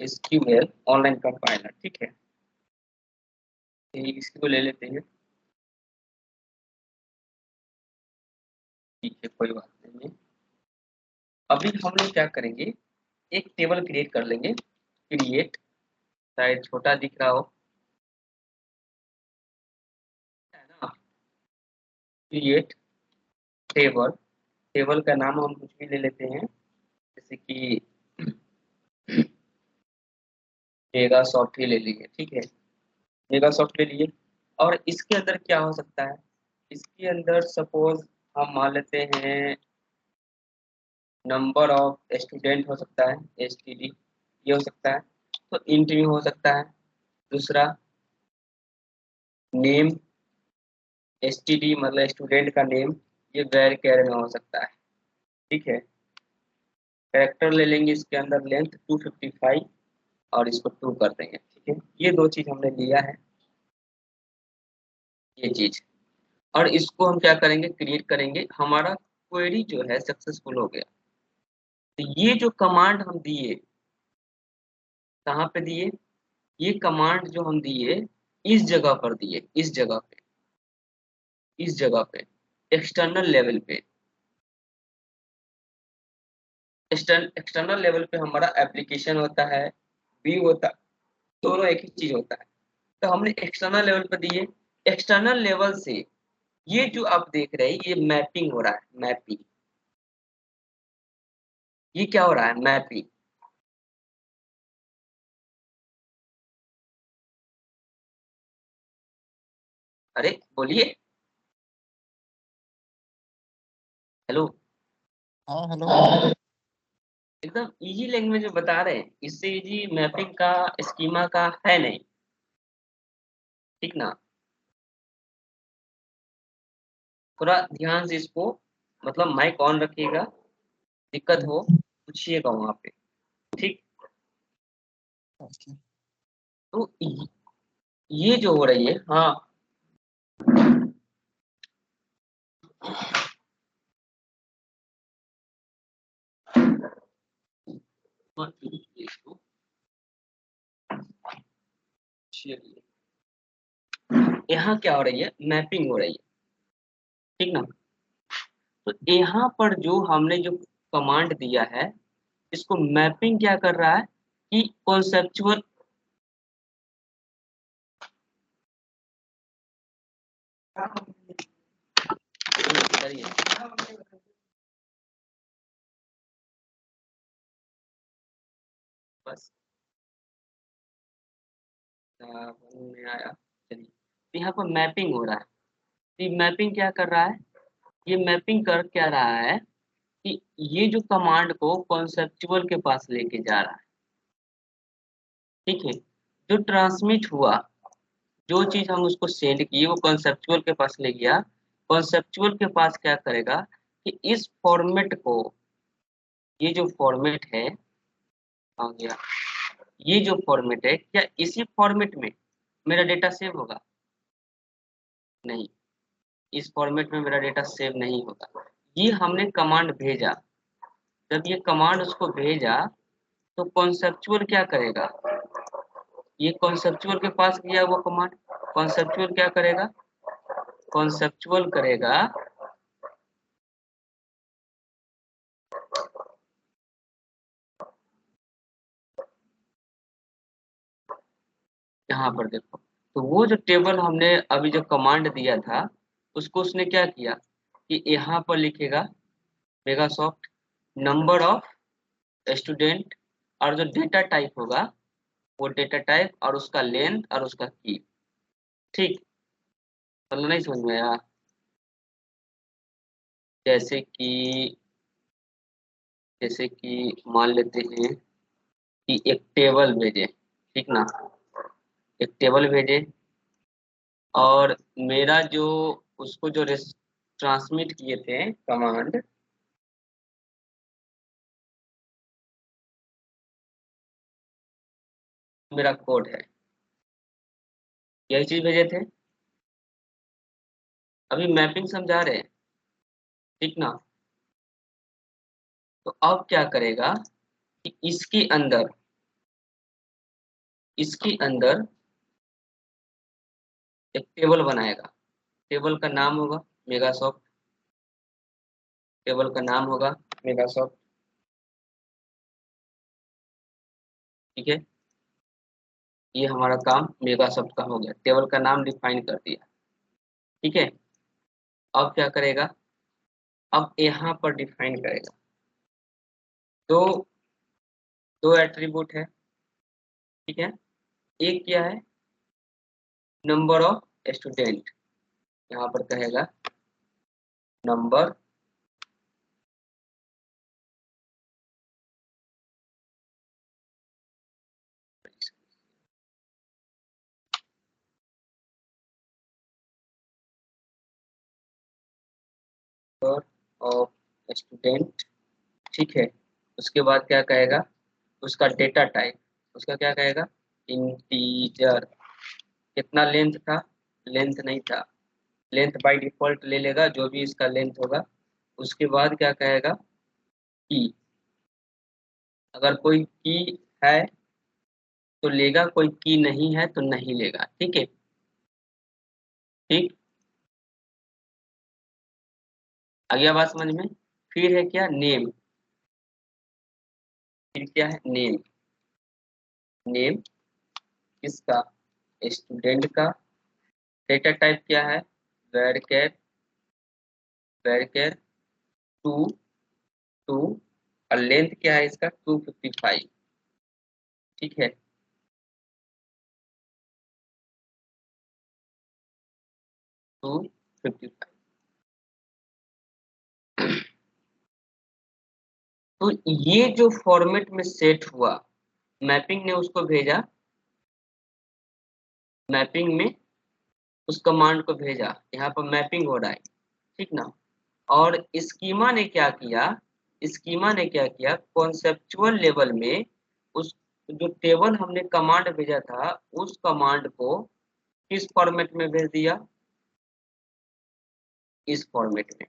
SQL online compiler, ठीक है। इसको ले लेते हैं, ठीक है, कोई बात नहीं है। अभी हम लोग क्या करेंगे, एक टेबल क्रिएट कर लेंगे। क्रिएट, शायद छोटा दिख रहा हो, है ना। क्रिएट टेबल, टेबल का नाम हम कुछ भी ले लेते हैं, जैसे कि मेगा सॉफ्ट ही ले लीजिए, ठीक है। मेगा सॉफ्ट ले लिए, और इसके अंदर क्या हो सकता है, इसके अंदर सपोज हम मान लेते हैं नंबर ऑफ स्टूडेंट हो सकता है, STD ये हो सकता है, तो इंट भी हो सकता है। दूसरा नेम, STD मतलब स्टूडेंट का नेम, ये वैर कैर में हो सकता है, ठीक है। कैरेक्टर ले लेंगे, इसके अंदर लेंथ 255 और इसको 2 कर देंगे, ठीक है। ये दो चीज हमने लिया है, ये चीज। और इसको हम क्या करेंगे, क्रिएट करेंगे, हमारा क्वेरी जो है सक्सेसफुल हो गया। तो ये जो कमांड हम दिए, कहाँ पे दिए, ये कमांड जो हम दिए इस जगह पर दिए, इस जगह पे, इस जगह पे एक्सटर्नल लेवल पे, एक्सटर्नल लेवल पे हमारा एप्लीकेशन होता है, व्यू होता है, दोनों एक ही चीज होता है। तो हमने एक्सटर्नल लेवल पे दिए, एक्सटर्नल लेवल से ये जो आप देख रहे हैं, ये मैपिंग हो रहा है, मैपिंग। ये क्या हो रहा है, मैपिंग। अरे बोलिए, हेलो। हाँ हेलो। एकदम इजी लैंग्वेज में बता रहे हैं, इससे इजी मैपिंग का स्कीमा का है नहीं, ठीक ना। थोड़ा ध्यान से इसको, मतलब माइक ऑन रखिएगा, दिक्कत हो पूछिएगा वहां पे, ठीक। ओके। तो ये जो हो रही है, हाँ, इसको चलिए। यहाँ क्या हो रही है, मैपिंग हो रही है, ठीक ना। तो यहाँ पर जो हमने जो कमांड दिया है, इसको मैपिंग क्या कर रहा है कि कॉन्सेप्चुअल, बस में आया, चलिए। तो यहाँ पर मैपिंग हो रहा है, तो ये मैपिंग क्या कर रहा है, ये मैपिंग कर क्या रहा है कि ये जो कमांड को कॉन्सेप्चुअल के पास लेके जा रहा है, ठीक है। जो ट्रांसमिट हुआ, जो चीज हम उसको सेंड किए, वो कॉन्सेप्चुअल के पास ले गया। कॉन्सेप्चुअल के पास क्या करेगा कि इस फॉर्मेट को, ये जो फॉर्मेट है, आ गया, ये जो फॉर्मेट है, क्या इसी फॉर्मेट में मेरा डेटा सेव होगा, नहीं, इस फॉर्मेट में मेरा डेटा सेव नहीं होगा। ये हमने कमांड भेजा, जब ये कमांड उसको भेजा, तो कॉन्सेप्चुअल क्या करेगा, ये कॉन्सेप्चुअल के पास गया वो कमांड, कॉन्सेप्चुअल क्या करेगा, कॉन्सेप्चुअल करेगा, यहाँ पर देखो, तो वो जो टेबल हमने अभी जो कमांड दिया था, उसको उसने क्या किया कि यहाँ पर लिखेगा मेगासॉफ्ट नंबर ऑफ स्टूडेंट, और जो डेटा टाइप होगा वो डेटा टाइप और उसका लेंथ और उसका की, ठीक। मतलब नहीं समझ में आया, जैसे कि, जैसे कि मान लेते हैं कि एक टेबल भेजे, ठीक ना, एक टेबल भेजे, और मेरा जो उसको जो ट्रांसमिट किए थे कमांड, मेरा कोड है, यही चीज भेजे थे। अभी मैपिंग समझा रहे हैं, ठीक ना। तो अब क्या करेगा कि इसके अंदर इसके अंदर एक टेबल बनाएगा। टेबल का नाम होगा मेगासॉफ्ट। टेबल का नाम होगा मेगासॉफ्ट। ठीक है, ये हमारा काम मेगासॉफ्ट का हो गया, टेबल का नाम डिफाइन कर दिया। ठीक है, अब क्या करेगा, अब यहाँ पर डिफाइन करेगा। दो दो एट्रीब्यूट है। ठीक है, एक क्या है, नंबर ऑफ स्टूडेंट। यहाँ पर कहेगा नंबर ऑफ स्टूडेंट। ठीक है, उसके बाद क्या कहेगा, उसका डेटा टाइप, उसका क्या कहेगा, इंटीजर। कितना लेंथ था, लेंथ नहीं था, लेंथ बाय डिफॉल्ट ले लेगा जो भी इसका लेंथ होगा। उसके बाद क्या कहेगा, की। अगर कोई की है तो लेगा, कोई की नहीं है तो नहीं लेगा। ठीक है, ठीक, आ गया बात समझ में। फिर है क्या, नेम। फिर क्या है, नेम। नेम किसका, स्टूडेंट का। डेटा टाइप क्या है, वैरचर, वैरचर टू टू, और लेंथ क्या है इसका, 255। ठीक है, 255। तो ये जो फॉर्मेट में सेट हुआ, मैपिंग ने उसको भेजा, मैपिंग में उस कमांड को भेजा, यहाँ पर मैपिंग हो रहा है। ठीक ना। और स्कीमा ने क्या किया, स्कीमा ने क्या किया, कॉन्सेप्चुअल लेवल में उस जो टेबल हमने कमांड भेजा था उस कमांड को किस फॉर्मेट में भेज दिया, इस फॉर्मेट में।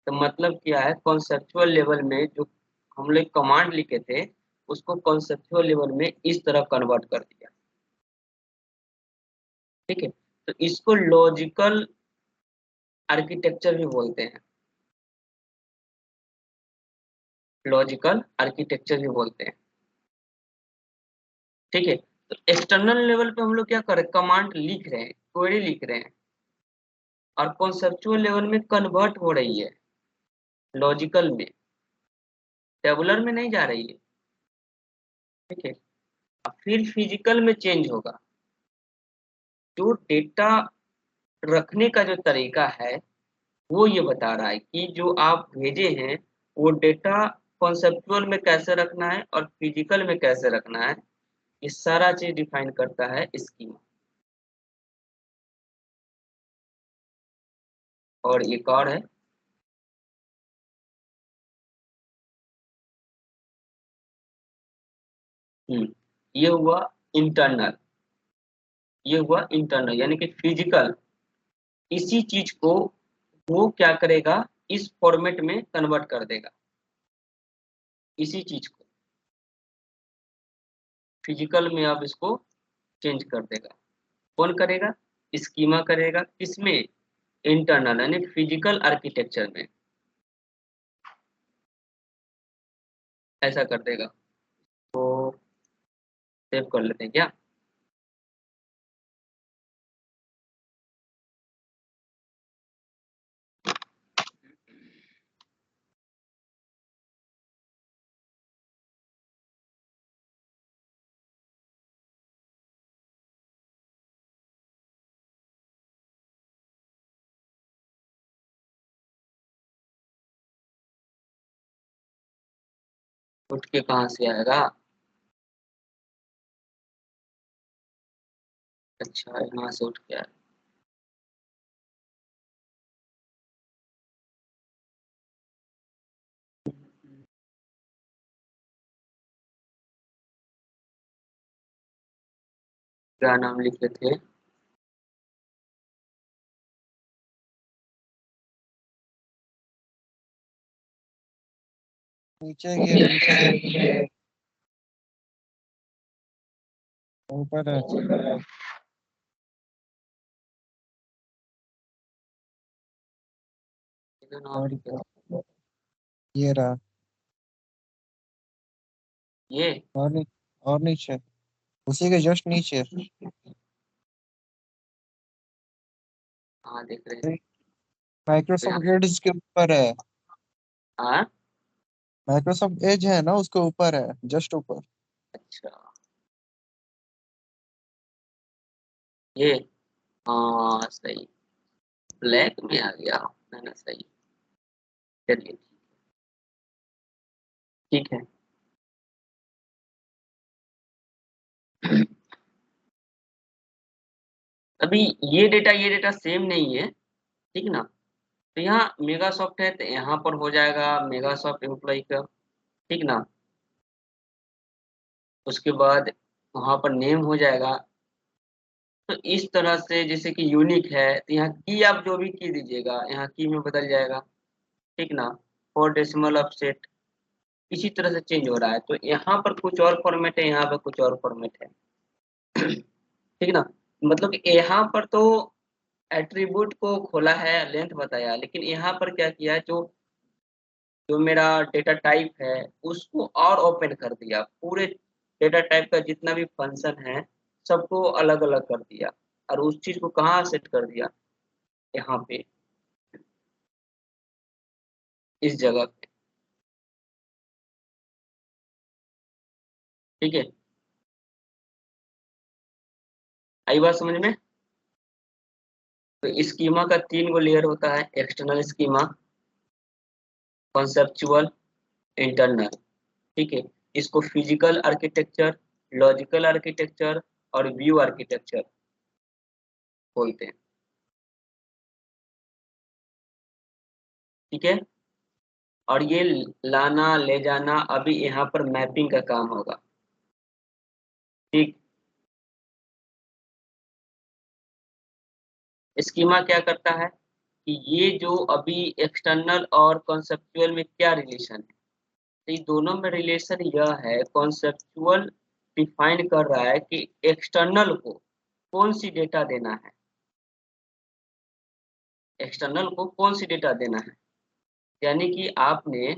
तो मतलब क्या है, कॉन्सेप्चुअल लेवल में जो हम लोग कमांड लिखे थे उसको कॉन्सेप्चुअल लेवल में इस तरह कन्वर्ट कर दिया। ठीक है, तो इसको लॉजिकल आर्किटेक्चर भी बोलते हैं, लॉजिकल आर्किटेक्चर भी बोलते हैं। ठीक है, तो एक्सटर्नल लेवल पे हम लोग क्या कर रहे हैं, कमांड लिख रहे हैं, क्वेरी लिख रहे हैं, और कॉन्सेप्चुअल लेवल में कन्वर्ट हो रही है लॉजिकल में, टेबुलर में नहीं जा रही है। ठीक है, अब फिर फिजिकल में चेंज होगा। जो डेटा रखने का जो तरीका है वो ये बता रहा है कि जो आप भेजे हैं वो डेटा कॉन्सेप्चुअल में कैसे रखना है और फिजिकल में कैसे रखना है, ये सारा चीज डिफाइन करता है स्कीमा। और एक और है, ये हुआ इंटरनल, ये हुआ इंटरनल यानी कि फिजिकल। इसी चीज को वो क्या करेगा, इस फॉर्मेट में कन्वर्ट कर देगा, इसी चीज को फिजिकल में अब इसको चेंज कर देगा। कौन करेगा, स्कीमा करेगा, किसमें, इंटरनल यानी फिजिकल आर्किटेक्चर में ऐसा कर देगा। तो सेव कर लेते हैं क्या। उठ के कहाँ से आएगा, अच्छा यहाँ से उठ के आएगा। क्या नाम लिखे थे, नीचे गिर नीचे गिर। ऊपर है। और ये रहा। ये और नीचे, उसी के जस्ट नीचे। हाँ देख रहे हैं। तो यहाँ माइक्रोसॉफ्ट एड इसके ऊपर है। हाँ माइक्रोसॉफ्ट एज है ना, उसके ऊपर है, जस्ट ऊपर। अच्छा ये हाँ सही, ब्लैक में आ गया है ना, सही। चलिए ठीक है। अभी ये डेटा सेम नहीं है, ठीक ना। तो यहाँ मेगासॉफ्ट है तो यहाँ पर हो जाएगा मेगासॉफ्ट एम्प्लॉय का, ठीक ना। उसके बाद वहां पर नेम हो जाएगा। तो इस तरह से जैसे कि यूनिक है तो यहाँ की आप जो भी की दीजिएगा यहाँ की में बदल जाएगा, ठीक ना। 4 डेसिमल ऑफसेट इसी तरह से चेंज हो रहा है। तो यहाँ पर कुछ और फॉर्मेट है, यहाँ पर कुछ और फॉर्मेट है, ठीक ना। मतलब कि यहाँ पर तो एट्रीब्यूट को खोला है, लेंथ बताया, लेकिन यहाँ पर क्या किया, जो जो मेरा डेटा टाइप है उसको और ओपन कर दिया। पूरे डेटा टाइप का जितना भी फंक्शन है सबको अलग अलग कर दिया। और उस चीज को कहाँ सेट कर दिया, यहाँ पे, इस जगह पे, ठीक है। आई बात समझ में। तो स्कीमा का 3 गो लेयर होता है, एक्सटर्नल स्कीमा, कॉन्सेप्चुअल, इंटरनल, ठीक है। इसको फिजिकल आर्किटेक्चर, लॉजिकल आर्किटेक्चर और व्यू आर्किटेक्चर बोलते हैं, ठीक है। और ये लाना ले जाना अभी यहाँ पर मैपिंग का काम होगा, ठीक। स्कीमा क्या करता है कि ये जो अभी एक्सटर्नल और कॉन्सेप्चुअल में क्या रिलेशन है, तो ये दोनों में रिलेशन यह है, कॉन्सेप्चुअल डिफाइन कर रहा है कि एक्सटर्नल को कौन सी डेटा देना है, एक्सटर्नल को कौन सी डेटा देना है। यानी कि आपने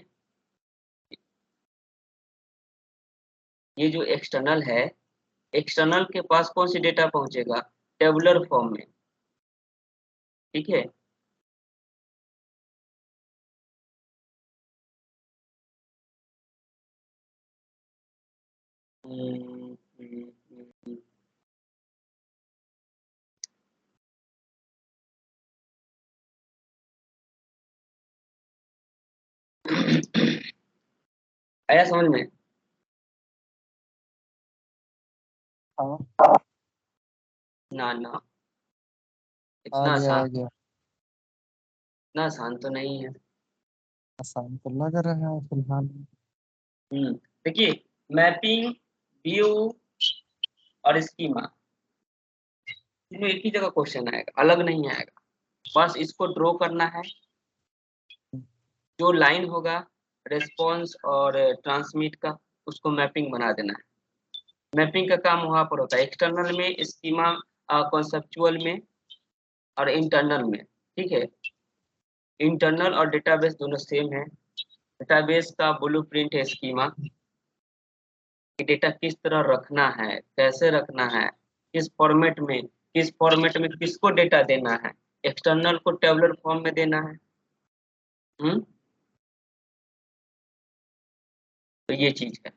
ये जो एक्सटर्नल है, एक्सटर्नल के पास कौन सी डेटा पहुंचेगा, टेबुलर फॉर्म में, ठीक है। हम्म, हम्म, हम्म, आया समझ में। हाँ, ना ना, आ इतना गया आसान, आ गया। इतना आसान तो नहीं है। आसान तो लग रहा है फिलहाल। देखिए, मैपिंग, व्यू और स्कीमा, इसमें एक ही जगह क्वेश्चन आएगा, अलग नहीं आएगा। बस इसको ड्रॉ करना है, जो लाइन होगा रेस्पॉन्स और ट्रांसमिट का, उसको मैपिंग बना देना है। मैपिंग का काम वहां पर होता है, एक्सटर्नल में, स्कीमा कॉन्सेप्चुअल में और इंटरनल में, ठीक है। इंटरनल और डेटाबेस दोनों सेम है। डेटाबेस का ब्लूप्रिंट है स्कीमा, कि डेटा किस तरह रखना है, कैसे रखना है, किस फॉर्मेट में किसको डेटा देना है। एक्सटर्नल को टेबुलर फॉर्म में देना है। हम्म तो ये चीज है,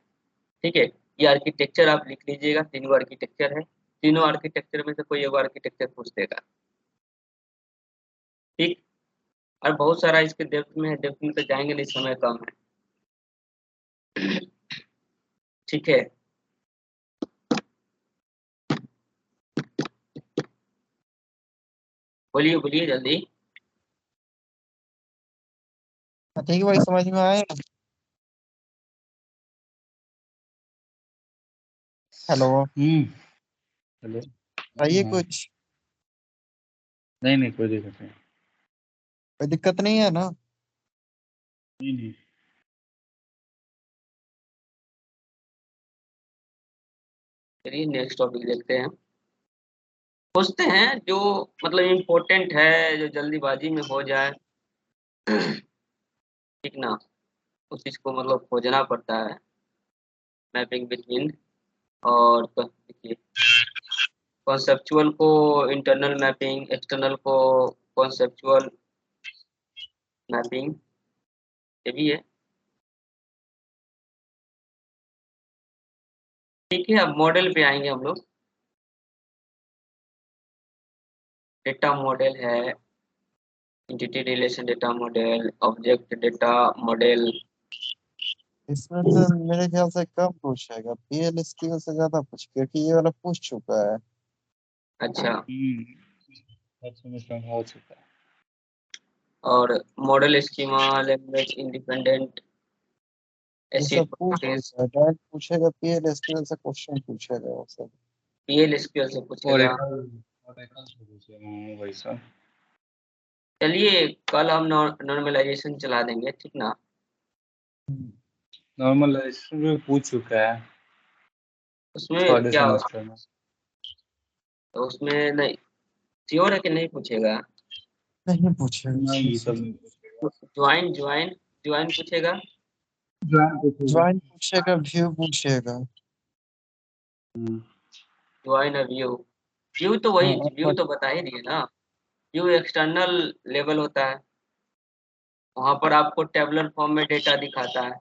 ठीक है। ये आर्किटेक्चर आप लिख लीजिएगा, 3 गो आर्किटेक्चर है, तीनों आर्किटेक्चर में से कोई एक आर्किटेक्चर पूछ देगा, ठीक। और बहुत सारा इसके डेप्थ में है, डेप्थ में तो जाएंगे नहीं, समय कम है। ठीक है। बोलिए बोलिए जल्दी। ठीक है भाई, समझ में आया। हेलो। हेलो। आइए हाँ। कुछ। नहीं नहीं, कोई दिक्कत नहीं। कोई दिक्कत नहीं है ना। नहीं नहीं। चलिए नेक्स्ट टॉपिक देखते हैं। पूछते हैं जो मतलब इम्पोर्टेंट है, जो जल्दीबाजी में हो जाए। ठीक ना, उस चीज को मतलब खोजना पड़ता है। मैपिंग बिटवीन और देखिए, कॉन्सेप्चुअल को इंटरनल मैपिंग, एक्सटर्नल को कॉन्सेप्चुअल मैपिंग, ये भी है। ठीक है, अब मॉडल पे आएंगे हम लोग। डेटा मॉडल है, entity relation data model, object data model. इसमें तो मेरे ख्याल से कम पूछेगा, पीएल स्क्यू से ज्यादा पूछ, क्योंकि ये वाला पूछ चुका है। अच्छा, अच्छा में कम हो चुका है। और मॉडल स्कीमा, लैंग्वेज इंडिपेंडेंट, ये एसिड सब पूछ प्रोसेस। चुका है, डायरेक्ट पूछेगा पीएल स्क्यू से क्वेश्चन पूछेगा वो सब। पीएल एसक्यूएल से पूछेगा। ओरेकल से पूछे भाई साहब। चलिए कल हम नॉर्मलाइजेशन चला देंगे, ठीक ना। नॉर्मल में पूछ चुका है उसमें थर्ड क्या होगा? सेमेस्टर में। तो उसमें नहीं, श्योर है कि नहीं पूछेगा? नहीं पूछेगा नहीं उसमें ये से। सब नहीं पूछेगा। ज्वाइन ज्वाइन ज्वाइन पूछेगा। ज्वाइन पूछेगा। ज्वाइन पूछेगा, व्यू पूछेगा। ज्वाइन व्यू, व्यू तो वही, हाँ व्यू तो बता ही दिए ना। व्यू एक्सटर्नल लेवल होता है, वहां पर आपको टेबुलर फॉर्म में डेटा दिखाता है।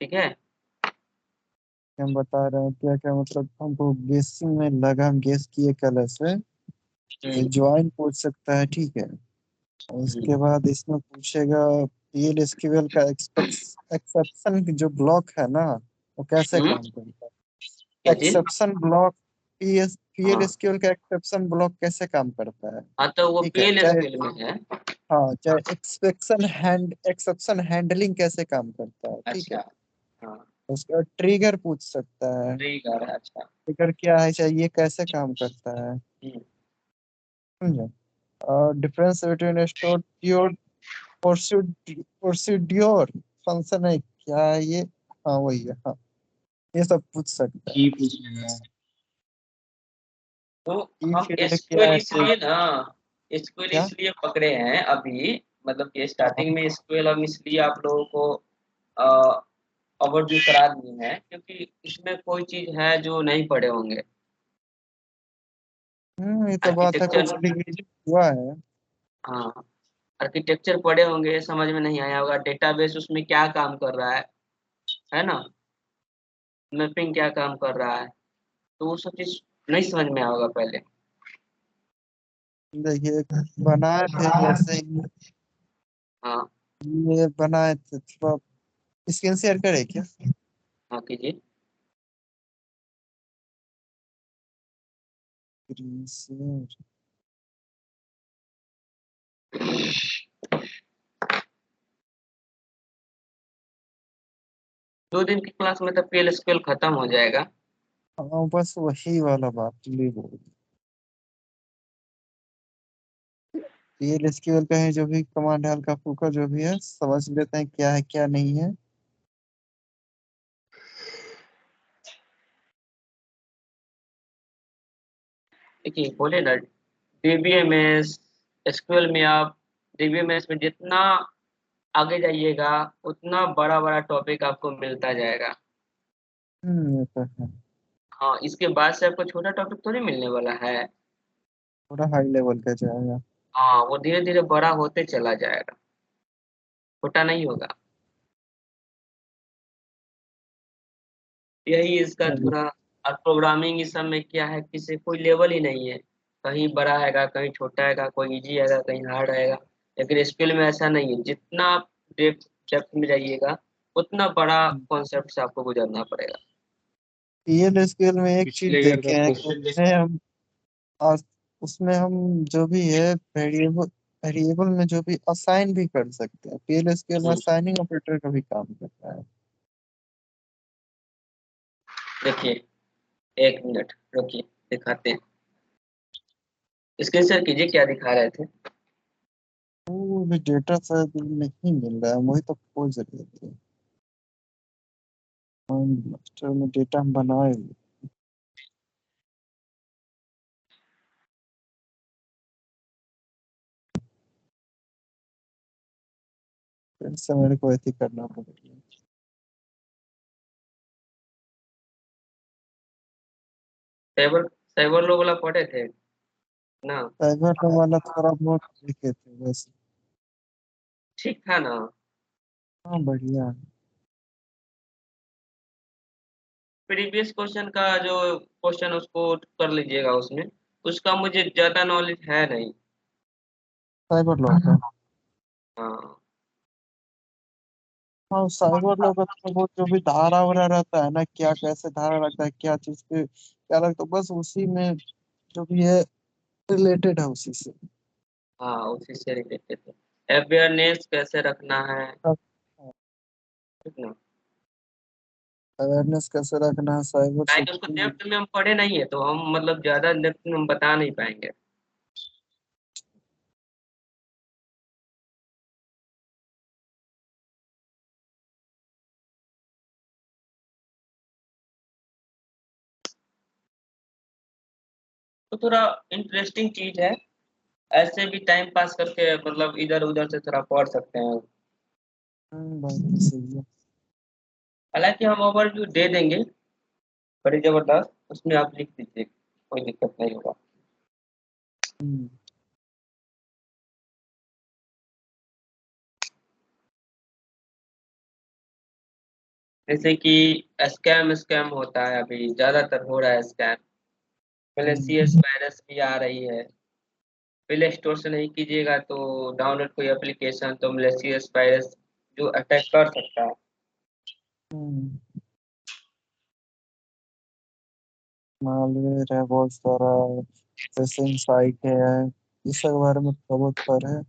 ठीक है। हम बता रहे हैं क्या क्या, मतलब हमको गेसिंग में लगा, हम गेस किए कलर से। ये हम्म, ज्वाइन पूछ सकता है, ठीक है। और हम्म, उसके बाद इसमें पूछेगा पीएल एसक्यूएल का एक्सेप्शन जो ब्लॉक है ना, वो कैसे हम्म, काम करता है। क्या चीज? एक्सेप्शन ब्लॉक, पीएल हाँ एसक्यूएल का एक्सेप्शन ब्लॉक कैसे काम करता है। हाँ, तो वो ठीक है, पीएल चाहे एसक्यूएल में है। हाँ, चाहे एक्सेप्शन हैंडलिंग कैसे काम करता है, ठीक है। अच्छा, हाँ, उसका ट्रिगर पूछ सकता है, ट्रिगर है, अच्छा। ट्रिगर क्या है, चाहे ये कैसे काम करता है, हम्म, समझे। और difference between store procedure function है क्या है ये। हाँ वही है, हाँ, ये सब पूछ सकता की है। पूछेगा। तो ई हम फील्ड क्या एसक्यूएल है, इसलिए ना, एसक्यूएल क्या। इसलिए पकड़े हैं अभी, मतलब कि हाँ, स्टार्टिंग में एसक्यूएल हम इसलिए आप लोगों को ओवरव्यू करा दिए हैं, क्योंकि इसमें कोई चीज है जो नहीं पढ़े होंगे। ये तो बात है, कुछ आर्किटेक्चर, रिवीजन हुआ है। हाँ, आर्किटेक्चर पढ़े होंगे, समझ में नहीं आया होगा, डेटाबेस उसमें क्या काम कर रहा है ना, मैपिंग क्या काम कर रहा है, तो वो सब चीज नहीं समझ में आया होगा पहले। देखिए, बनाए थे जैसे हाँ ये बनाए थे, थोड़ा स्क्रीन शेयर करे क्या। हाँ, कीजिए। Screen share. 2 दिन की क्लास में तो पीएल एसक्यूएल खत्म हो जाएगा। हाँ बस वही वाला बात ले बोल। पीएल एसक्यूएल का है जो भी कमांड है, हल्का फुल्का जो भी है समझ लेते हैं क्या है क्या नहीं है। देखिए बोले ना, डीबीएमएस एसक्यूएल में आप, डीबीएमएस में जितना आगे जाइएगा उतना बड़ा बड़ा टॉपिक आपको मिलता जाएगा। ये तो है। हाँ, इसके बाद से आपको छोटा टॉपिक तो नहीं मिलने वाला है। थोड़ा हाई लेवल का जाएगा। हाँ, वो धीरे धीरे बड़ा होते चला जाएगा, छोटा नहीं होगा। यही इसका चलिए। थोड़ा। और प्रोग्रामिंग इस सब में क्या है, किसी कोई लेवल ही नहीं है, कहीं बड़ा आएगा कहीं छोटा आएगा, कोई इजी आएगा कहीं हार्ड आएगा। लेकिन एसक्यूएल में ऐसा नहीं है, जितना आप डेप्थ में जाइएगा उतना बड़ा कॉन्सेप्ट से आपको गुजरना पड़ेगा। पीएल एसक्यूएल में एक चीज पिछले ईयर का देखे हैं कि क्वेश्चन उसमें हम आज उसमें हम जो भी है वेरिएबल वेरिएबल में जो भी असाइन भी कर सकते हैं। पीएल एसक्यूएल में हम्म, असाइनिंग ऑपरेटर का भी काम करता है। देखिए, 1 मिनट रुकिए, दिखाते हैं। स्क्रीन शेयर कीजिए, क्या दिखा रहे थे? वो भी डेटा शायद नहीं मिल रहा है, वही तो खोज रहे थे। मास्टर में डेटा हम बनाए हुए। फिर से मेरे को ऐसे करना पड़ेगा। साइबर साइबर लो वाला पढ़े थे ना? साइबर वाला थोड़ा बहुत लिखे थे वैसे। ठीक था ना? हाँ बढ़िया है। प्रीवियस क्वेश्चन का जो क्वेश्चन उसको कर लीजिएगा, उसमें उसका मुझे ज्यादा नॉलेज है नहीं। साइबर लॉ का। हाँ। हाँ साइबर लॉ का तो वो जो भी धारा वारा रहता है ना, क्या कैसे धारा लगता है, क्या चीज पे क्या लगता है, बस उसी में जो भी है रिलेटेड है उसी से। हाँ, उसी से रिलेटेड है। अवेयरनेस कैसे रखना है, ठीक ना? अवेयरनेस कैसे रखना है, साइबर ताकि उसको सिक्योरिटी। डेप्थ में हम पढ़े नहीं है, तो हम मतलब ज्यादा डेप्थ में हम बता नहीं पाएंगे। तो थोड़ा इंटरेस्टिंग चीज है, ऐसे भी टाइम पास करके मतलब इधर उधर से थोड़ा पढ़ सकते हैं। बात तो सही है। हालांकि हम ओवरव्यू दे देंगे बड़ी जबरदस्त, उसमें आप लिख दीजिए, कोई दिक्कत नहीं होगा। हम्म, जैसे कि स्कैम स्कैम होता है, अभी ज्यादातर हो रहा है स्कैम। हम्म, मैलिशियस वायरस भी आ रही है। प्ले स्टोर से नहीं कीजिएगा तो डाउनलोड कोई एप्लीकेशन, तो मैलिशियस वायरस जो अटैक कर सकता है। हम्म। मालवेयर है बहुत सारा, फिशिंग साइट है, इस सब के बारे में बहुत पर है।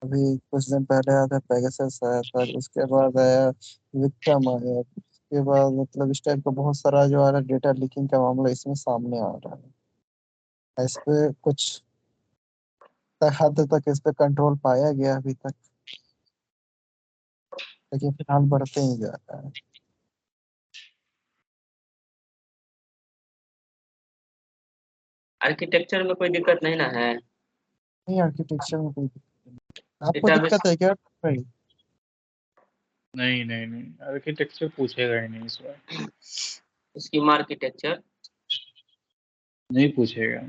अभी कुछ दिन पहले आया था पेगासस आया था, उसके बाद आया विक्रम आया, उसके बाद मतलब इस टाइप का बहुत सारा जो आ रहा है डेटा लीकिंग का मामला इसमें सामने आ रहा है। इस पे कुछ हद तक इस पे कंट्रोल पाया गया अभी तक, लेकिन फिलहाल बढ़ते ही जा रहा है। आर्किटेक्चर में कोई दिक्कत नहीं ना है? नहीं आर्किटेक्चर में कोई दिक्कत नहीं। आपको डेटाबेस, दिक्कत है क्या भाई? नहीं नहीं नहीं, आर्किटेक्चर पूछेगा ही नहीं इस बार। स्कीम आर्किटेक्चर नहीं पूछेगा।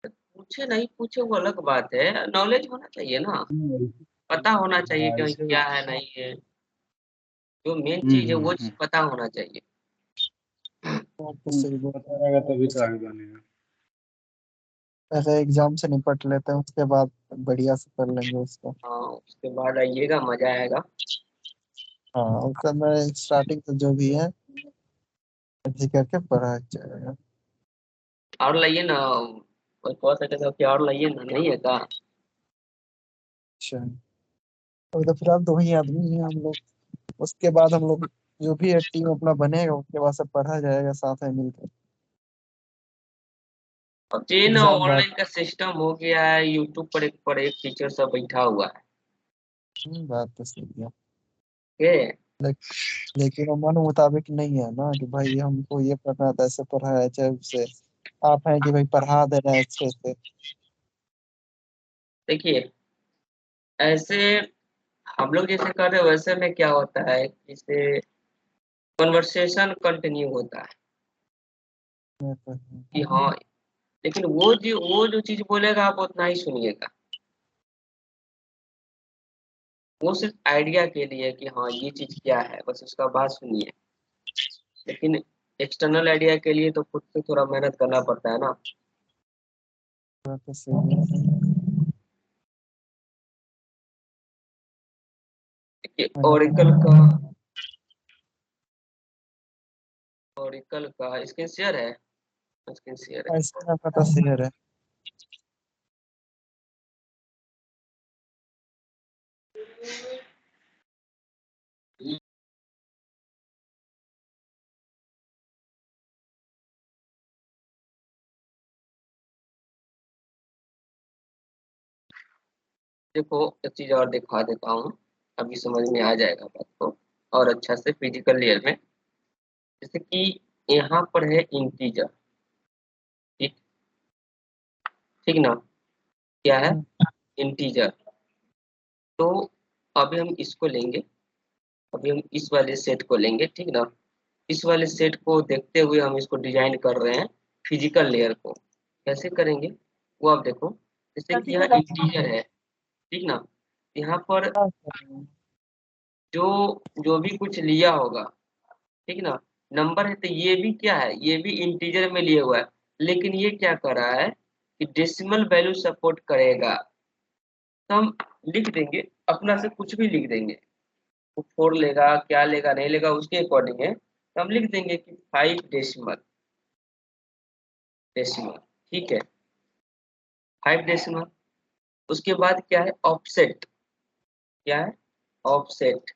पूछे नहीं पूछे वो अलग बात है, नॉलेज होना चाहिए ना, हम्म, पता होना चाहिए हाँ कि ऐसे। क्या है नहीं है। जो मेन चीज है वो चीज पता होना चाहिए। बात तो सही बात पता है। रहेगा तभी तो आगे बनेगा। पहले एग्जाम से निपट लेते हैं, उसके बाद बढ़िया से कर लेंगे उसको। हाँ, उसके बाद आइएगा, मजा आएगा। हाँ उस समय स्टार्टिंग से जो भी है अच्छी करके पढ़ा जाएगा। और लाइए ना, कोई कह सके तो कि और लाइए ना, नहीं है का? अच्छा, अभी तो फिलहाल दो ही आदमी हैं हम लोग। उसके बाद हम लोग जो भी है टीम अपना बनेगा, उसके बाद सब पढ़ा जाएगा साथ में मिलकर। अब ये ना एग्जाम बाद। ऑनलाइन का सिस्टम हो गया है, यूट्यूब पर एक टीचर सब बैठा हुआ है। बात तो सही है। के लेकिन वो मन मुताबिक नहीं है ना कि भाई हमको ये पढ़ना था, ऐसे पढ़ाया जाए उसे। आप हैं कि भाई पढ़ा दे रहे हैं अच्छे से। देखिए, ऐसे हम लोग जैसे कर रहे हैं, वैसे में क्या होता है, जैसे कन्वर्सेशन कंटिन्यू होता है ये तो है। कि हाँ, लेकिन वो जो चीज बोलेगा आप उतना ही सुनिएगा। वो सिर्फ आइडिया के लिए कि हाँ ये चीज क्या है, बस उसका बात सुनिए। लेकिन एक्सटर्नल आइडिया के लिए तो खुद से थोड़ा मेहनत करना पड़ता है ना। बात तो सही है। देखिए, मेहनत ओरिकल का स्क्रीन शेयर है, स्क्रीन शेयर है। ऐसे आपका तो शेयर है। देखो, एक चीज और दिखा देता हूँ, अभी समझ में आ जाएगा बात को और अच्छा से फिजिकल लेयर में। जैसे कि यहाँ पर है इंटीजर, ठीक, ठीक ना? क्या है? हम्म, इंटीजर। तो अभी हम इसको लेंगे, अभी हम इस वाले सेट को लेंगे, ठीक ना। इस वाले सेट को देखते हुए हम इसको डिजाइन कर रहे हैं फिजिकल लेयर को। कैसे करेंगे वो आप देखो। जैसे कि यहाँ इंटीजर है, ठीक ना। यहाँ पर जो जो भी कुछ लिया होगा, ठीक ना, नंबर है, तो ये भी क्या है, ये भी इंटीजर में लिया हुआ है। लेकिन ये क्या कर रहा है कि डेसिमल वैल्यू सपोर्ट करेगा। तो हम लिख देंगे, अपना से कुछ भी लिख देंगे। वो 4 लेगा, क्या लेगा नहीं लेगा उसके अकॉर्डिंग है। तो हम लिख देंगे कि 5 डेसिमल, डेसिमल, ठीक है, 5 डेसिमल। उसके बाद क्या है, ऑफसेट, क्या है, ऑफसेट,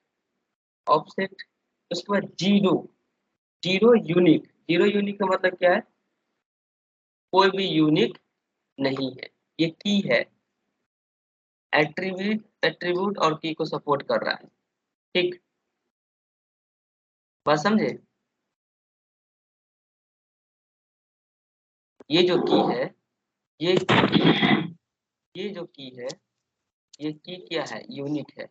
ऑफसेट। उसके बाद zero, zero unique, zero unique का मतलब क्या है, कोई भी यूनिक नहीं है, ये की है, एट्रीब्यूट, एट्रीब्यूट और की को सपोर्ट कर रहा है, ठीक, बात समझे। ये जो की है, ये ये जो की है, ये की क्या है, यूनिक है।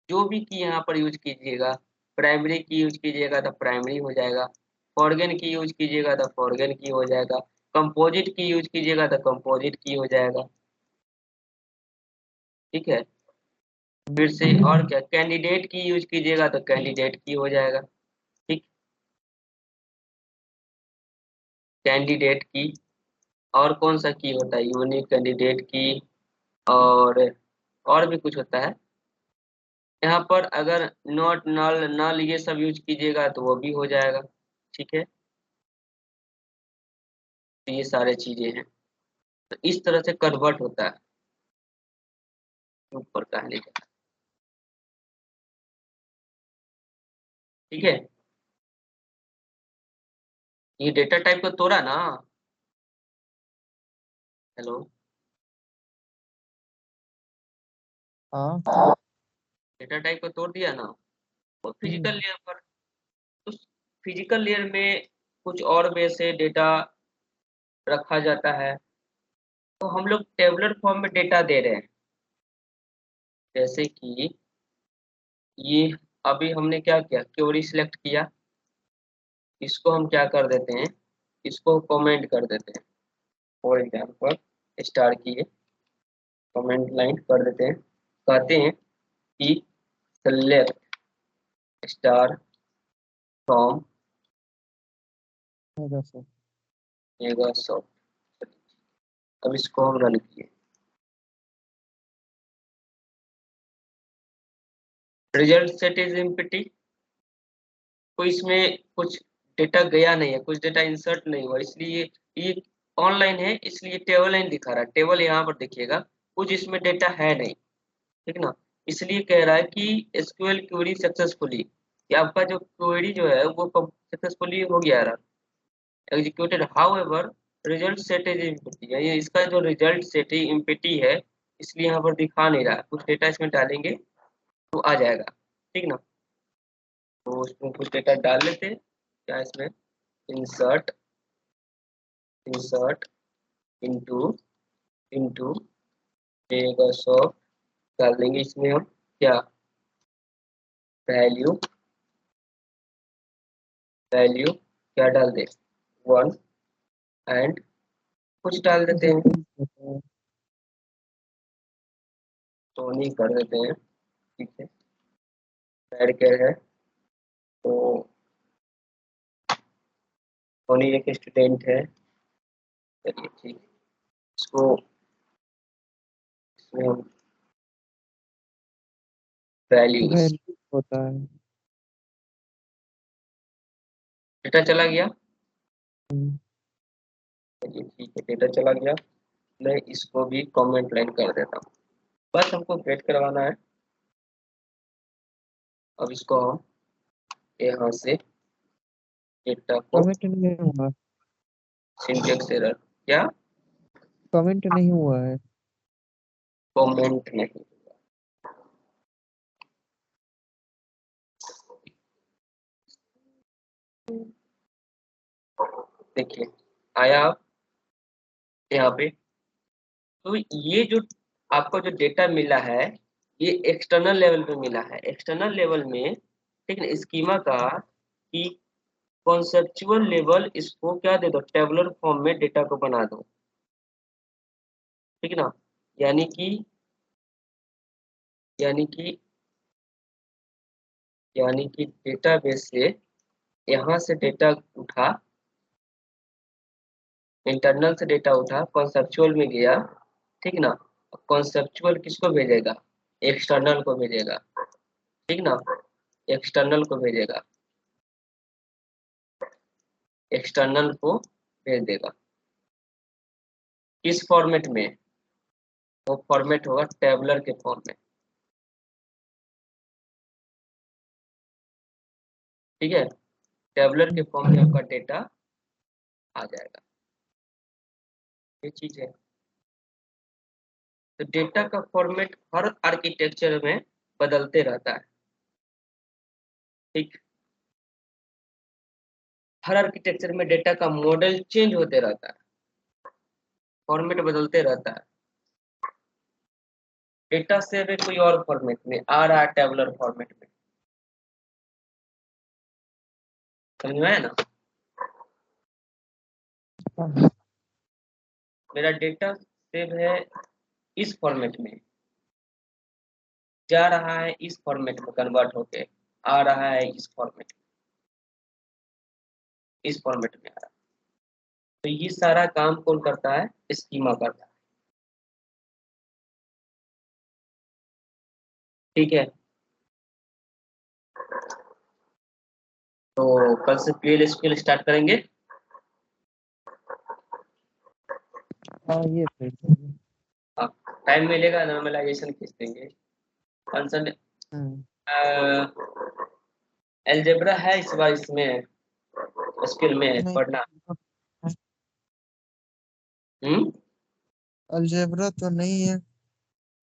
जो भी की यहाँ पर यूज कीजिएगा, प्राइमरी की यूज कीजिएगा तो प्राइमरी हो जाएगा, फॉरगेन की यूज कीजिएगा तो फॉरगेन की हो जाएगा, कंपोजिट की यूज कीजिएगा तो कंपोजिट की हो जाएगा, ठीक है। फिर से और क्या, कैंडिडेट की यूज कीजिएगा तो कैंडिडेट की हो जाएगा, ठीक, कैंडिडेट की। और कौन सा की होता है, यूनिक, कैंडिडेट की, और भी कुछ होता है। यहाँ पर अगर नॉट, नल, नल ये सब यूज कीजिएगा तो वो भी हो जाएगा, ठीक है। तो ये सारे चीजें हैं, तो इस तरह से कन्वर्ट होता है ऊपर कहने का, ठीक है। ये डेटा टाइप को तोड़ा ना, हेलो, हाँ। डेटा टाइप को तोड़ दिया ना, वो फिजिकल लेयर पर। उस फिजिकल लेयर में कुछ और वे से डेटा रखा जाता है। तो हम लोग टेबुलर फॉर्म में डेटा दे रहे हैं, जैसे कि ये अभी हमने क्या किया, क्वेरी सिलेक्ट किया, इसको हम क्या कर देते हैं, इसको कमेंट कर देते हैं। फॉर एग्जाम्पल स्टार की कमेंट लाइन कर देते हैं, कहते हैं कि सेलेक्ट स्टार फ्रॉम मेगासॉफ्ट। अब इसको हम रन किए, रिजल्ट सेट इज एम्प्टी, कोई इसमें कुछ डेटा गया नहीं है, कुछ डेटा इंसर्ट नहीं हुआ, इसलिए ये ऑनलाइन है, इसलिए टेबल लाइन दिखा रहा है, टेबल यहाँ पर देखिएगा, कुछ इसमें डेटा है नहीं, ठीक ना। इसलिए कह रहा है कि एसक्यूएल क्वेरी सक्सेसफुली, कि आपका जो क्वेरी जो है वो सक्सेसफुली हो गया रहा, executed, however result set is empty, यानी इसका जो रिजल्ट सेट है एम्प्टी है, इसलिए यहाँ पर दिखा नहीं रहा, कुछ डेटा इसमें डालेंगे तो आ जाएगा, ठीक ना। तो उसमें कुछ डेटा डाल लेते हैं, क्या इसमें, इंसर्ट, इंसर्ट इनटू, इनटू मेगासॉफ्ट, डाल देंगे इसमें हम क्या, वैल्यू, वैल्यू क्या डाल दे, 1 एंड कुछ डाल देते हैं, सोनी कर देते हैं, ठीक है, ऐड क्या है, तो सोनी एक स्टूडेंट है, चलिए ठीक, इसको इसमें हम वैल्यूज, होता है। डेटा चला गया, चलिए ठीक है, डेटा चला गया। मैं इसको भी कमेंट लाइन कर देता हूँ, बस हमको वेट करवाना है। अब इसको हम यहाँ से डेटा को, कमेंट नहीं हुआ, सिंटेक्स एरर, क्या, कमेंट नहीं हुआ है। कमेंट नहीं, देखिए आया आप यहाँ पे। तो ये जो आपको जो डेटा मिला है, ये एक्सटर्नल लेवल पे मिला है। एक्सटर्नल लेवल में ठीक है स्कीमा का कि कॉन्सेप्चुअल लेवल इसको क्या दे दो, टेबुलर फॉर्म में डेटा को बना दो, ठीक है ना। यानी कि यानी कि यानी कि डेटाबेस से यहाँ से डेटा उठा, इंटरनल से डेटा उठा, कॉन्सेप्चुअल में गया, ठीक ना। कॉन्सेप्चुअल किसको भेजेगा, एक्सटर्नल को भेजेगा, ठीक ना, एक्सटर्नल को भेजेगा, एक्सटर्नल को भेज देगा। किस फॉर्मेट में, वो फॉर्मेट होगा टेबुलर के फॉर्म में, ठीक है। टेबुलर के फॉर्म में आपका डेटा आ जाएगा, ये चीज है। तो डेटा का फॉर्मेट हर आर्किटेक्चर में बदलते रहता है, ठीक। हर आर्किटेक्चर में डेटा का मॉडल चेंज होते रहता है, फॉर्मेट बदलते रहता है। डेटा सेव है कोई और फॉर्मेट में आ रहा है, टेबुलर फॉर्मेट में, समझ में आया ना। मेरा डेटा सेव है इस फॉर्मेट में, जा रहा है इस फॉर्मेट में, कन्वर्ट होके आ रहा है इस फॉर्मेट में, इस फॉर्मेट में आ रहा है। तो ये सारा काम कौन करता है, स्कीमा करता है, ठीक है। तो कल से पीएल एसक्यूएल स्टार्ट करेंगे। हाँ ये फिर से। टाइम मिलेगा नॉर्मलाइजेशन खींच देंगे। फंक्शन अलजेब्रा है इस बार इसमें स्किल में नहीं, पढ़ना। हम्म, अलजेब्रा तो नहीं है।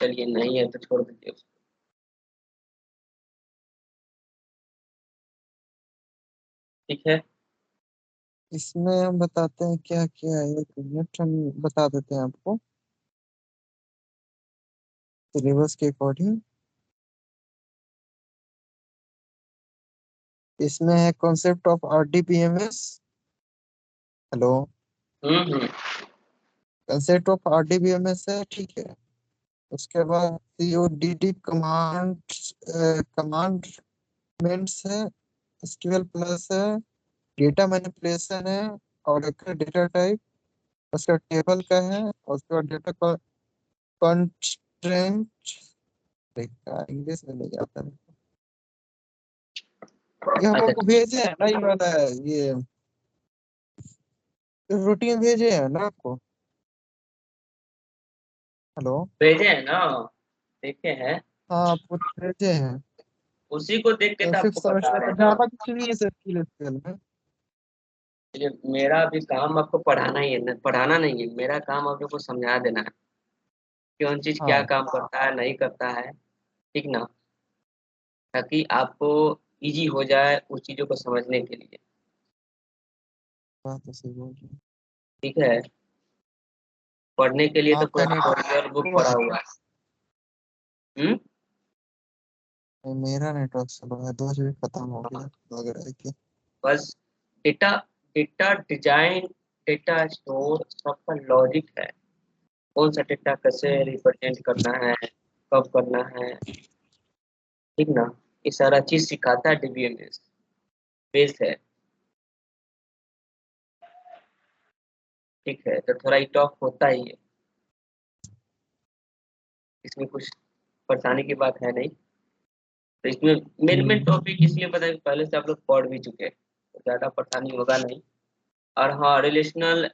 चलिए नहीं है तो छोड़ दीजिए उसको। ठीक है, इसमें हम बताते हैं क्या क्या है, एक मिनट हम बता देते हैं आपको सिलेबस के अकॉर्डिंग। इसमें है concept of RDBMS. Hello, hmm, concept of RDBMS है, ठीक है। उसके बाद सीओडीडी कमांड, कमांडमेंट्स है, एसक्यूएल प्लस है, डेटा मैनिपुलेशन है, और एक डेटा टाइप, उसका टेबल का है, और उसके बाद डेटा कंस्ट्रेंट। इंग्लिश में नहीं आता है। ये हम अच्छा आपको भेजे है ना, ये वाला ये रूटीन भेजे है ना आपको। हेलो, भेजे हैं ना, देखे हैं, हाँ आपको भेजे हैं। उसी को देख के तो आपको फिफ्थ बता सेमेस्टर रहे का हैं ना। जावा कुछ नहीं है सर स्केल में। ये मेरा भी काम आपको पढ़ाना ही है, पढ़ाना नहीं है मेरा काम, आपको समझा देना है कौन चीज क्या हाँ काम करता है नहीं करता है, ठीक ना, ताकि आपको इजी हो जाए उस चीजों को समझने के लिए, बात तो सही बोल रहे हैं। ठीक है। पढ़ने के लिए तो पूरा आपका नेट ट्यूटोरियल बुक स्लो पढ़ा है हुआ क्या? है। हम्म, मेरा नेटवर्क स्लो है, 2 GB खत्म हो गया लग रहा है कि। बस data data design, data store सबका लॉजिक है, कौन सा डेटा कैसे रिप्रेजेंट करना है, कब करना है, ठीक ना, ये सारा चीज सिखाता है डीबीएमएस, बेस है, ठीक है। तो थोड़ा ही टफ होता ही है, इसमें कुछ परेशानी की बात है नहीं। तो इसमें मेन मेन हम्म, टॉपिक इसलिए पता है कि पहले से आप लोग पढ़ भी चुके हैं, तो ज्यादा परेशानी होगा नहीं। और हाँ, रिलेशनल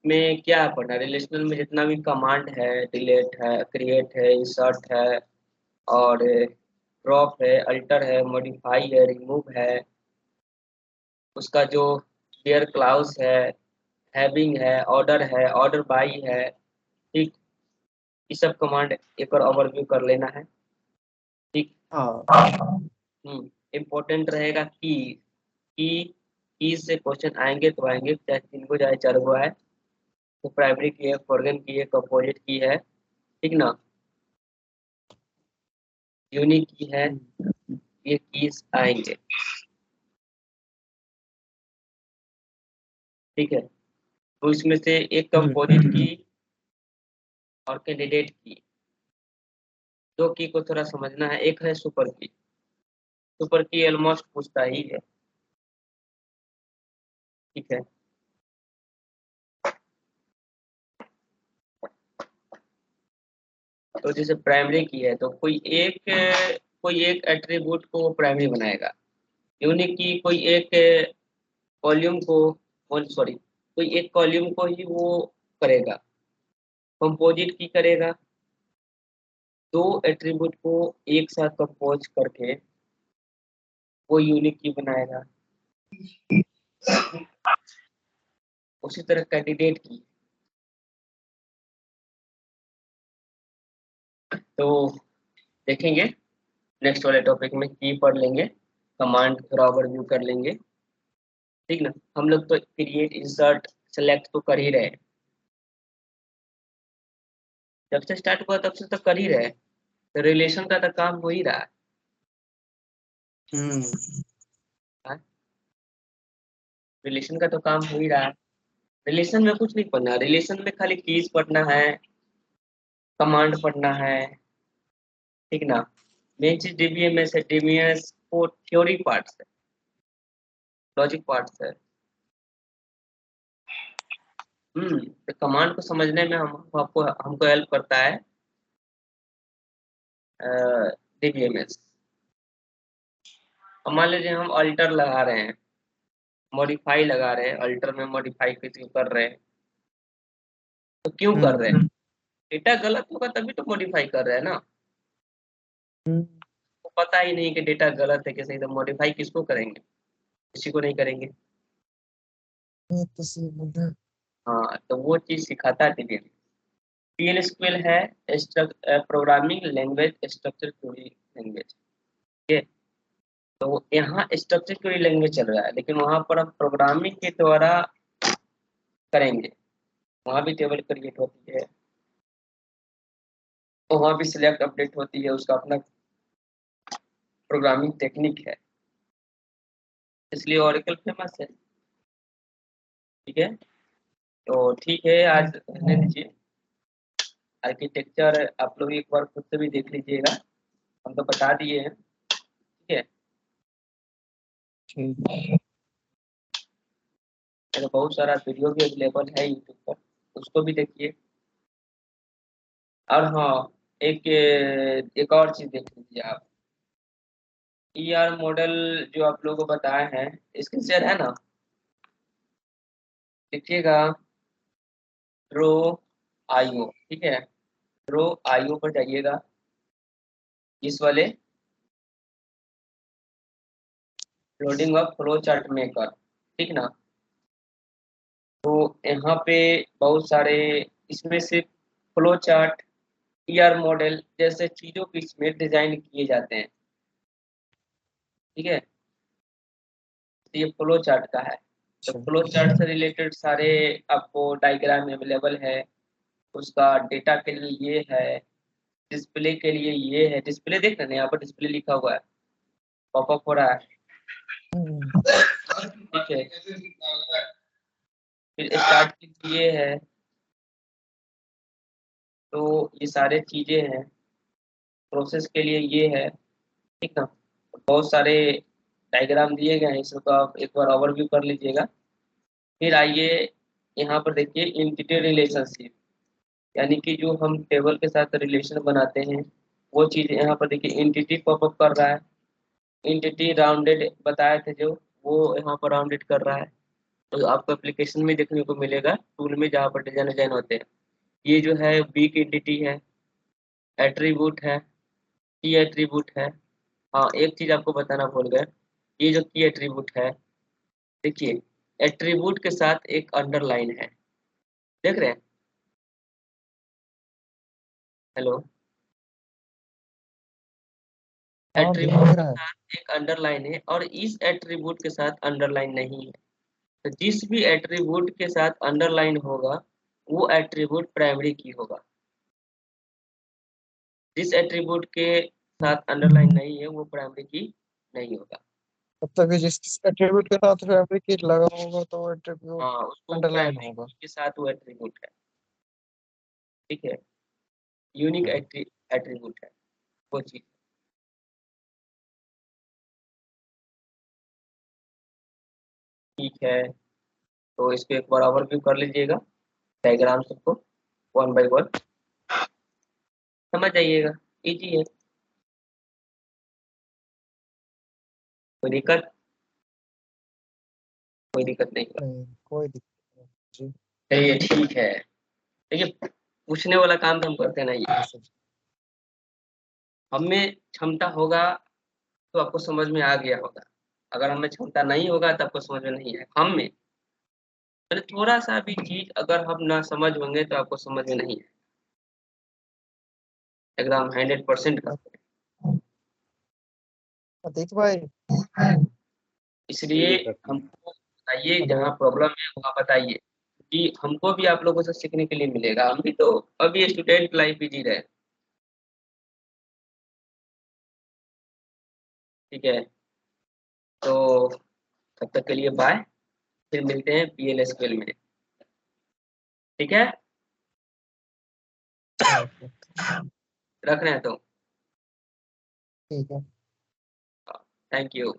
में क्या पढ़ना, रिलेशनल में जितना भी कमांड है, डिलीट है, क्रिएट है, इंसर्ट है, और ड्रॉप है, अल्टर है, मॉडिफाई है, रिमूव है, उसका जो डेयर क्लाउज है, हैविंग है, ऑर्डर है, ऑर्डर बाई है, ठीक। ये सब कमांड एक बार ओवरव्यू कर लेना है, ठीक। हाँ इम्पोर्टेंट रहेगा की से क्वेश्चन आएंगे तो आएंगे, चाहे 3 को चाहे 4 को आए। तो प्राइमरी की है, फॉरगन की है, कंपोजिट की है, ठीक ना। यूनिक की है, ये कीज आएंगे। ठीक है, तो इसमें से एक कंपोजिट की और कैंडिडेट की, दो की को थोड़ा समझना है। एक है सुपर की, सुपर की ऑलमोस्ट पूछता ही है। ठीक है, तो जैसे प्राइमरी की है तो कोई एक एट्रीब्यूट को वो प्राइमरी बनाएगा। यूनिक की कोई एक वॉल्यूम को, सॉरी, कोई एक वॉल्यूम को ही वो करेगा। कंपोजिट की करेगा, दो एट्रीब्यूट को एक साथ कंपोज करके वो यूनिक की बनाएगा। उसी तरह कैंडिडेट की, तो देखेंगे नेक्स्ट वाले टॉपिक में, की पढ़ लेंगे, कमांड थोड़ा ओवरव्यू कर लेंगे। ठीक ना, हम लोग तो क्रिएट इंसर्ट सेलेक्ट तो कर ही रहे हैं, जब से स्टार्ट हुआ तब से तो कर ही रहे हैं, तो रिलेशन का तो काम हो ही रहा है। रिलेशन का तो काम हो ही रहा है। रिलेशन में कुछ नहीं पढ़ना, रिलेशन में खाली कीज पढ़ना है, कमांड पढ़ना है। ठीक ना, मेन चीज डीबीएमएस है, डीबीएमएस वो थ्योरी पार्ट्स है, लॉजिक पार्ट्स है। तो कमांड को समझने में हम आपको हमको हेल्प करता है डीबीएमएस। अब मान लीजिए हम अल्टर लगा रहे हैं, मॉडिफाई लगा रहे हैं, अल्टर में मॉडिफाई किसी को कर रहे हैं, तो क्यों कर रहे हैं? डेटा गलत होगा तभी तो मॉडिफाई कर रहे हैं ना। तो पता ही नहीं कि डेटा गलत है कि सही, तो मॉडिफाई किसको करेंगे? किसी को नहीं करेंगे। हाँ, तो वो चीज सिखाता है डीबीएमएस। पीएल है programming language structure query language. ठीक है, तो यहाँ स्ट्रक्चर क्वेरी लैंग्वेज चल रहा है, लेकिन वहां पर हम प्रोग्रामिंग के द्वारा करेंगे। वहां भी टेबल क्रिएट होती है, तो वहां भी सिलेक्ट अपडेट होती है, उसका अपना प्रोग्रामिंग टेक्निक है, इसलिए ओरेकल फेमस है। ठीक है, तो ठीक है, आज रहने दीजिए। आर्किटेक्चर आप लोग एक बार खुद से भी देख लीजिएगा, हम तो बता दिए हैं। ठीक है, तो बहुत सारा वीडियो भी अवेलेबल है यूट्यूब पर, उसको भी देखिए। और हाँ, एक और चीज देख लीजिए आप, ईआर मॉडल जो आप लोगों को बताए हैं, इसके शेयर है ना, देखिएगा, रो आईओ। ठीक है, रो आईओ पर जाइएगा, इस वाले loading of flow chart maker. ठीक ना, तो यहाँ पे बहुत सारे, इसमें से फ्लो चार्ट, ईआर मॉडल जैसे चीजों की इसमें डिजाइन किए जाते हैं। ठीक है, तो ये फ्लो चार्ट का है, तो फ्लो चार्ट से रिलेटेड सारे आपको डायग्राम अवेलेबल है। उसका डेटा के लिए ये है, डिस्प्ले के लिए ये है। डिस्प्ले देख रहे हैं यहाँ पर, डिस्प्ले लिखा हुआ है, पॉपअप हो रहा है। ठीक है, फिर स्टार्ट के लिए ये है, तो ये सारे चीजें हैं। प्रोसेस के लिए ये है। ठीक ना, तो बहुत सारे डायग्राम दिए गए हैं, इसको आप एक बार ओवरव्यू कर लीजिएगा। फिर आइए यहाँ पर देखिए एंटिटी रिलेशनशिप, यानी कि जो हम टेबल के साथ रिलेशन बनाते हैं, वो चीज़ यहाँ पर देखिए एंटिटी पॉपअप कर रहा है। एंटिटी राउंडेड बताए थे जो, वो यहाँ पर राउंडेड कर रहा है। तो आपको एप्लीकेशन में देखने को मिलेगा, टूल में, जहाँ पर डिजाइन डिजाइन होते हैं। ये जो है वीक एंटिटी है, एट्रीब्यूट है, की एट्रीब्यूट है। हाँ, एक चीज आपको बताना भूल गए, ये जो की एट्रीब्यूट है, देखिए एट्रीब्यूट के साथ एक अंडरलाइन है, देख रहे हैं? हेलो, एट्रीब्यूट के साथ एक अंडरलाइन है, और इस एट्रीब्यूट के साथ अंडरलाइन नहीं है। तो जिस भी एट्रीब्यूट के साथ अंडरलाइन होगा, वो एट्रीब्यूट प्राइमरी की होगा। जिस एट्रीब्यूट के साथ अंडरलाइन नहीं है वो प्राइमरी की नहीं होगा। तब तक जिस एट्रीब्यूट के साथ प्राइमरी की लगा होगा तो वो एट्रीब्यूट हाँ, उसको अंडरलाइन प्राइमरी होगा। के साथ वो एट्रीब्यूट है, ठीक है, यूनिक एट्रीब्यूट है वो चीज। ठीक है, तो इसको एक बार ओवरव्यू कर लीजिएगा डायग्राम सबको, वन बाय वन समझ जाइएगा, इजी है, कोई दिक्कत, कोई दिक्कत नहीं होगा। नहीं कोई दिक्कत नहीं जी। चलिए ठीक है, देखिए पूछने वाला काम तो हम करते नहीं है, ऐसे हमें क्षमता होगा तो आपको समझ में आ गया होगा, अगर हमें क्षमता नहीं होगा तो आपको समझ में नहीं है, हम में मतलब थोड़ा सा भी चीज अगर हम ना समझ होंगे तो आपको समझ में नहीं है, एकदम 100% का। अतीक भाई इसलिए हमको बताइए हेलो। जहाँ प्रॉब्लम है वहाँ बताइए, कि हमको भी आप लोगों से सीखने के लिए मिलेगा, हम भी तो अभी स्टूडेंट लाइफ भी जी रहे हैं, ठीक है, तो तब तक के लिए बाय, फिर मिलते हैं PLSQL में, ठीक है, ओके रख रहे हैं तो ठीक है। Thank you.